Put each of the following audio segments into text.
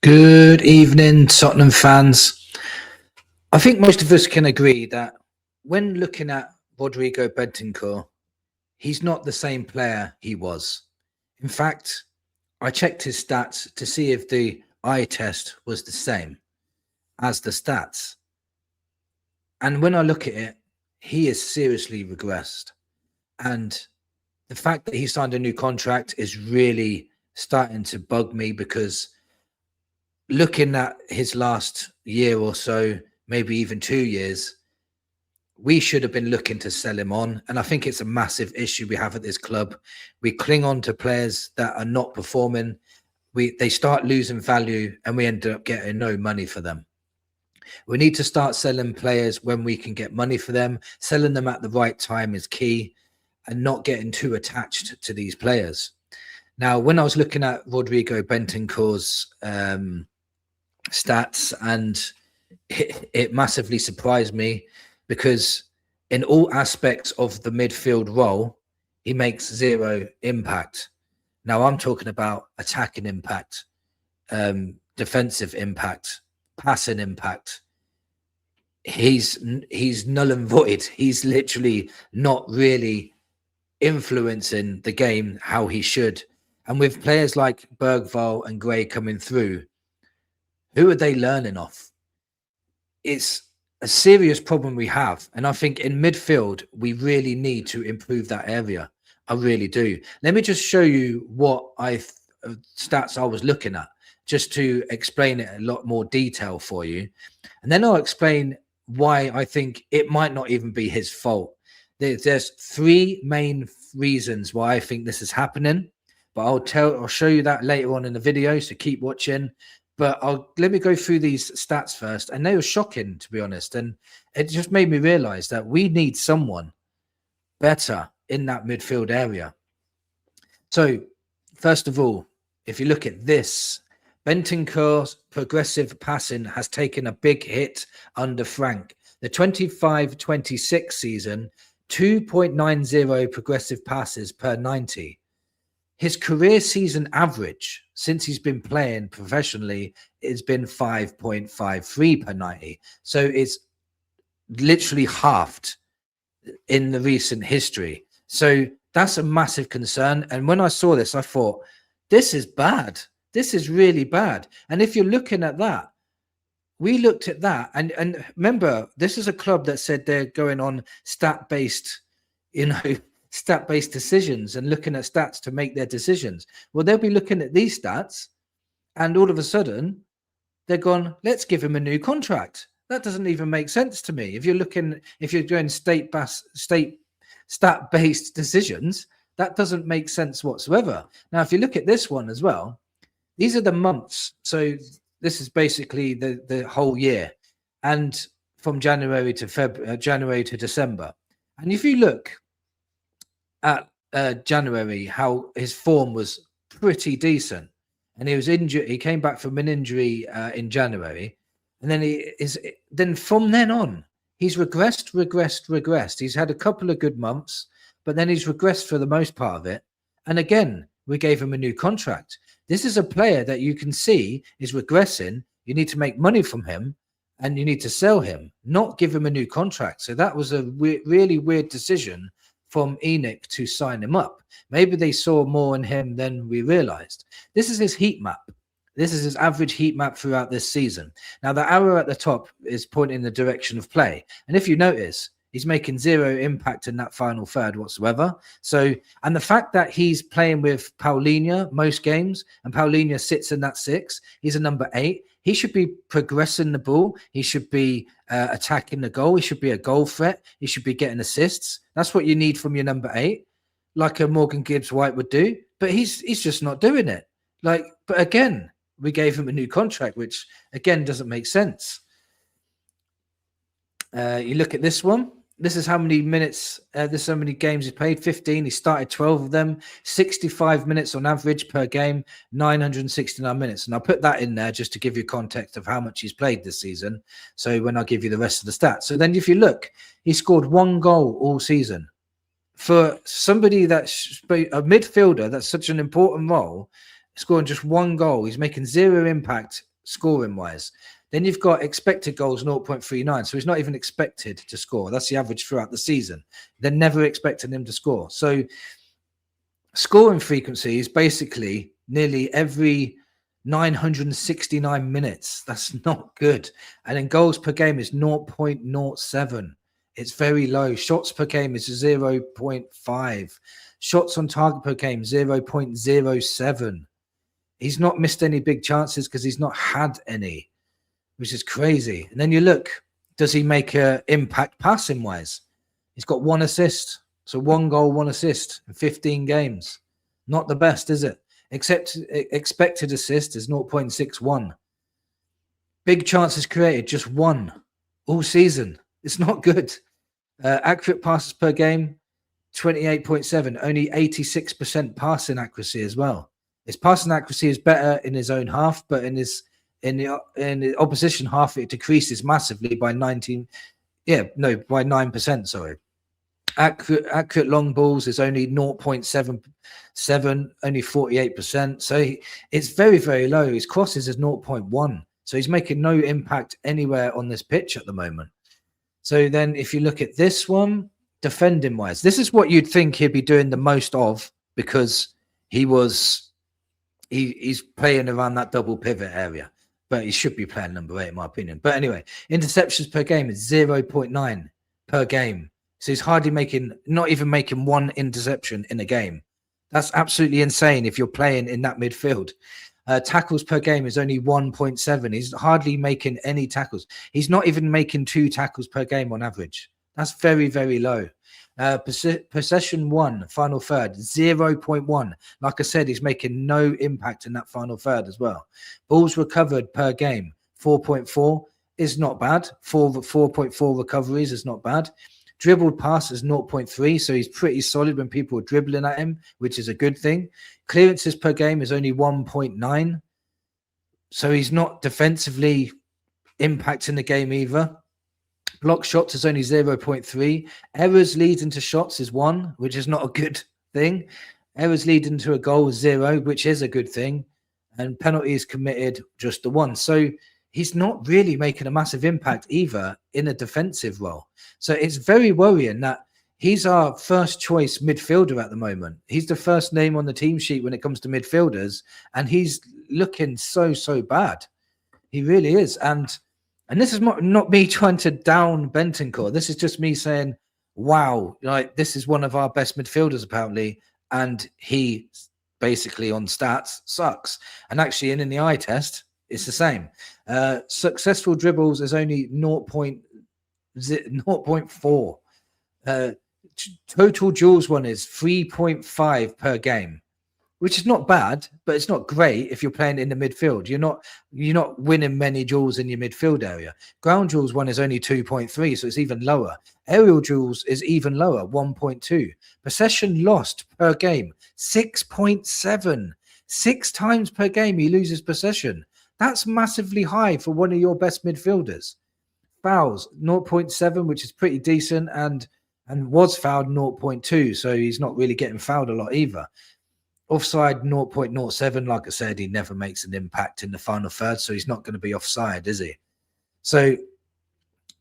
Good evening, Tottenham fans. I think most of us can agree that when looking at Rodrigo Bentancur, he's not the same player he was. In fact, I checked his stats to see if the eye test was the same as the stats. And when I look at it, he is seriously regressed. And the fact that he signed a new contract is really starting to bug me, because looking at his last year or so, maybe even 2 years, we should have been looking to sell him on. And I think it's a massive issue we have at this club. We cling on to players that are not performing. They start losing value and we end up getting no money for them. We need to start selling players when we can get money for them. Selling them at the right time is key, and not getting too attached to these players. Now, when I was looking at Rodrigo Bentancur's stats, and it massively surprised me, because in all aspects of the midfield role, he makes zero impact. Now, I'm talking about attacking impact, defensive impact, passing impact. He's null and void. He's literally not really influencing the game how he should. And with players like Bergvall and Gray coming through, who are they learning off? It's a serious problem we have. And I think in midfield, we really need to improve that area. I really do. Let me just show you what stats I was looking at, just to explain it a lot more detail for you. And then I'll explain why I think it might not even be his fault. There's three main reasons why I think this is happening, but I'll show you that later on in the video, so keep watching. But let me go through these stats first, and they were shocking, to be honest. And it just made me realize that we need someone better in that midfield area. So first of all, if you look at this, Bentancur's progressive passing has taken a big hit under Frank. The 25-26 season, 2.90 progressive passes per 90. His career season average since he's been playing professionally has been 5.53 per 90. So it's literally halved in the recent history. So that's a massive concern. And when I saw this, I thought, this is bad. This is really bad. And if you're looking at that, we looked at that, and remember, this is a club that said they're going on stat-based, stat-based decisions and looking at stats to make their decisions. Well, they'll be looking at these stats, and all of a sudden, they're gone, let's give him a new contract. That doesn't even make sense to me. If you're doing stat-based decisions, that doesn't make sense whatsoever. Now, if you look at this one as well, these are the months. So this is basically the whole year, and from January to December. And if you look at January, how his form was pretty decent, and he was injured. He came back from an injury in January, and then from then on, he's regressed. He's had a couple of good months, but then he's regressed for the most part of it. And again, we gave him a new contract. This is a player that you can see is regressing. You need to make money from him, and you need to sell him, not give him a new contract. So that was a really weird decision from ENIC to sign him up. Maybe they saw more in him than we realized. This is his heat map. This is his average heat map throughout this season. Now, the arrow at the top is pointing in the direction of play. And if you notice, he's making zero impact in that final third whatsoever. So, and the fact that he's playing with Paulinho most games, and Paulinho sits in that 6, he's a number 8. He should be progressing the ball. He should be attacking the goal. He should be a goal threat. He should be getting assists. That's what you need from your number 8, like a Morgan Gibbs-White would do. But he's just not doing it. But again, we gave him a new contract, which again doesn't make sense. You look at this one. This is how many minutes, this is how many games he's played, 15. He started 12 of them, 65 minutes on average per game, 969 minutes. And I'll put that in there just to give you context of how much he's played this season. So when I give you the rest of the stats. So then if you look, he scored 1 goal all season. For somebody that's a midfielder, that's such an important role, scoring just 1 goal. He's making zero impact scoring wise. Then you've got expected goals 0.39. So he's not even expected to score. That's the average throughout the season. They're never expecting him to score. So scoring frequency is basically nearly every 969 minutes. That's not good. And then goals per game is 0.07. It's very low. Shots per game is 0.5. Shots on target per game, 0.07. He's not missed any big chances because he's not had any, which is crazy. And then you look, does he make an impact passing wise? He's got 1 assist. So 1 goal, 1 assist in 15 games. Not the best, is it? Except expected assist is 0.61. Big chances created, just 1 all season. It's not good. Accurate passes per game, 28.7. Only 86% passing accuracy as well. His passing accuracy is better in his own half, but in the opposition half, it decreases massively by 9%. Sorry. Accurate long balls is only 0.77, only 48%. So it's very, very low. His crosses is 0.1. So he's making no impact anywhere on this pitch at the moment. So then if you look at this one, defending wise, this is what you'd think he'd be doing the most of, because he's playing around that double pivot area. But he should be playing number 8 in my opinion. But anyway, interceptions per game is 0.9 per game. So he's hardly not even making 1 interception in a game. That's absolutely insane if you're playing in that midfield. Tackles per game is only 1.7. He's hardly making any tackles. He's not even making 2 tackles per game on average. That's very, very low. Possession 1, final third, 0.1. Like I said, he's making no impact in that final third as well. Balls recovered per game, 4.4 is not bad. 4.4 recoveries is not bad. Dribbled passes 0.3, so he's pretty solid when people are dribbling at him, which is a good thing. Clearances per game is only 1.9, so he's not defensively impacting the game either. Block shots is only 0.3. Errors leading to shots is 1, which is not a good thing. Errors leading to a goal is 0, which is a good thing. And penalties committed, just the 1. So he's not really making a massive impact either in a defensive role. So it's very worrying that he's our first choice midfielder at the moment. He's the first name on the team sheet when it comes to midfielders, and he's looking so bad. He really is. And this is not me trying to down Bentancur. This is just me saying, wow, like this is one of our best midfielders apparently, and he basically on stats sucks. And actually in the eye test, it's the same. Successful dribbles is only 0.4. Total duels one is 3.5 per game, which is not bad, but it's not great if you're playing in the midfield. You're not winning many duels in your midfield area. Ground duels one is only 2.3, so it's even lower. Aerial duels is even lower, 1.2. Possession lost per game, 6.7. 6 times per game he loses possession. That's massively high for one of your best midfielders. Fouls 0.7, which is pretty decent, and was fouled 0.2, so he's not really getting fouled a lot either. Offside 0.07, like I said, he never makes an impact in the final third, so he's not going to be offside, is he? So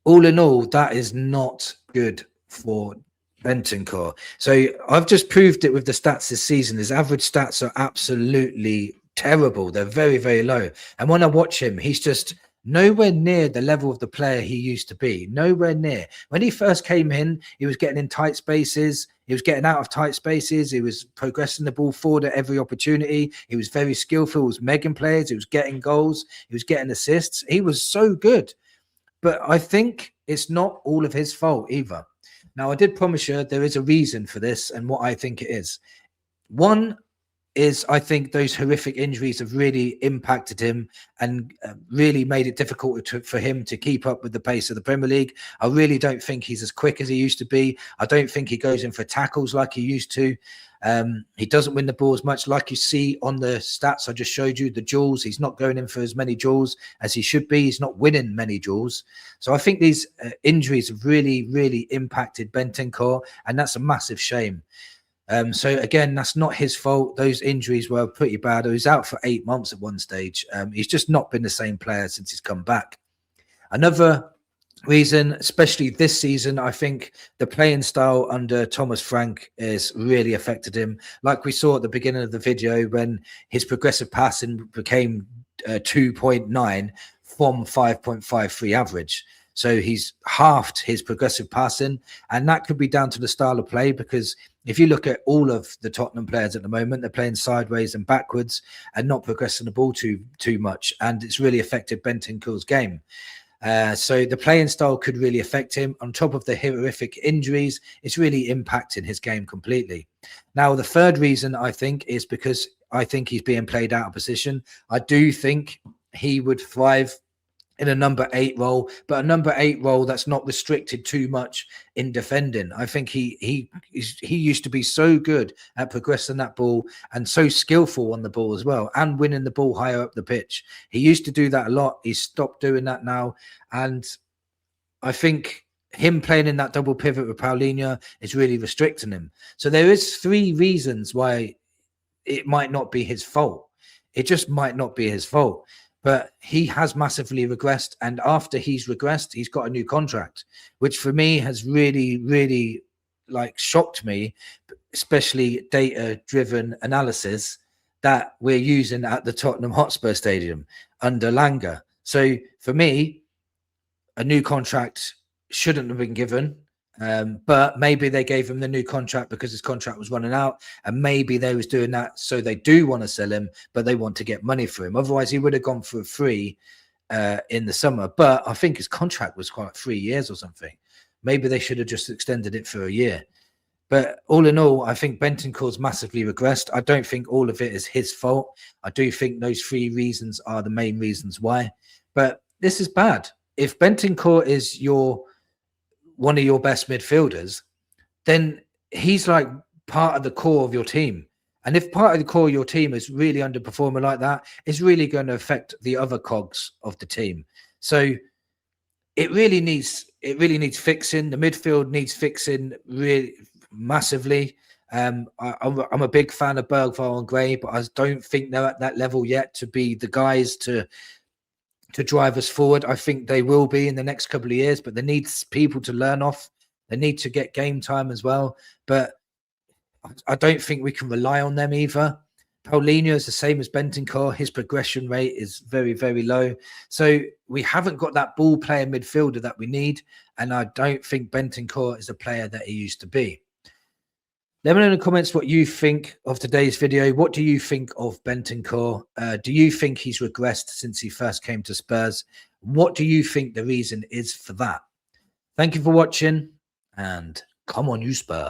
all in all, that is not good for Bentancur. So I've just proved it with the stats this season. His average stats are absolutely terrible. They're very, very low. And when I watch him, he's just nowhere near the level of the player he used to be. Nowhere near. When he first came in, he was getting in tight spaces. He was getting out of tight spaces. He was progressing the ball forward at every opportunity. He was very skillful. He was making plays. He was getting goals. He was getting assists. He was so good. But I think it's not all of his fault either. Now, I did promise you there is a reason for this and what I think it is. One is I think those horrific injuries have really impacted him and really made it difficult for him to keep up with the pace of the Premier League. I really don't think he's as quick as he used to be. I don't think he goes in for tackles like he used to. He doesn't win the ball as much, like you see on the stats I just showed you, the duels. He's not going in for as many duels as he should be. He's not winning many duels. So I think these injuries have really, really impacted Bentancur, and that's a massive shame. So again, that's not his fault. Those injuries were pretty bad. He was out for 8 months at one stage. He's just not been the same player since he's come back. Another reason, especially this season, I think the playing style under Thomas Frank has really affected him. Like we saw at the beginning of the video, when his progressive passing became 2.9 from 5.53 average. So he's halved his progressive passing, and that could be down to the style of play, because if you look at all of the Tottenham players at the moment, they're playing sideways and backwards and not progressing the ball too much, and it's really affected Bentancur's game. So the playing style could really affect him. On top of the horrific injuries, it's really impacting his game completely. Now, the third reason, I think, is because I think he's being played out of position. I do think he would thrive in a number 8 role, but a number 8 role that's not restricted too much in defending. I think he used to be so good at progressing that ball and so skillful on the ball as well, and winning the ball higher up the pitch. He used to do that a lot. He's stopped doing that now, and I think him playing in that double pivot with Paulinho is really restricting him. So there is 3 reasons why it might not be his fault. It just might not be his fault. But he has massively regressed, and after he's regressed, he's got a new contract, which for me has really, really shocked me, especially data-driven analysis that we're using at the Tottenham Hotspur Stadium under Langer. So for me, a new contract shouldn't have been given. But maybe they gave him the new contract because his contract was running out, and maybe they was doing that so they do want to sell him, but they want to get money for him. Otherwise, he would have gone for free in the summer. But I think his contract was quite 3 years or something. Maybe they should have just extended it for a year. But all in all, I think Bentancur's massively regressed. I don't think all of it is his fault. I do think those 3 reasons are the main reasons why. But this is bad. If Bentancur is one of your best midfielders, then he's like part of the core of your team. And if part of the core of your team is really underperforming like that, it's really going to affect the other cogs of the team. So it really needs fixing. The midfield needs fixing really massively. I'm a big fan of Bergvall and Gray, but I don't think they're at that level yet to be the guys to drive us forward. I think they will be in the next couple of years, but they need people to learn off. They need to get game time as well. But I don't think we can rely on them either. Paulinho is the same as Bentancur. His progression rate is very, very low. So we haven't got that ball playing midfielder that we need. And I don't think Bentancur is a player that he used to be. Let me know in the comments what you think of today's video. What do you think of Bentancur? Do you think he's regressed since he first came to Spurs? What do you think the reason is for that? Thank you for watching, and come on, you Spurs.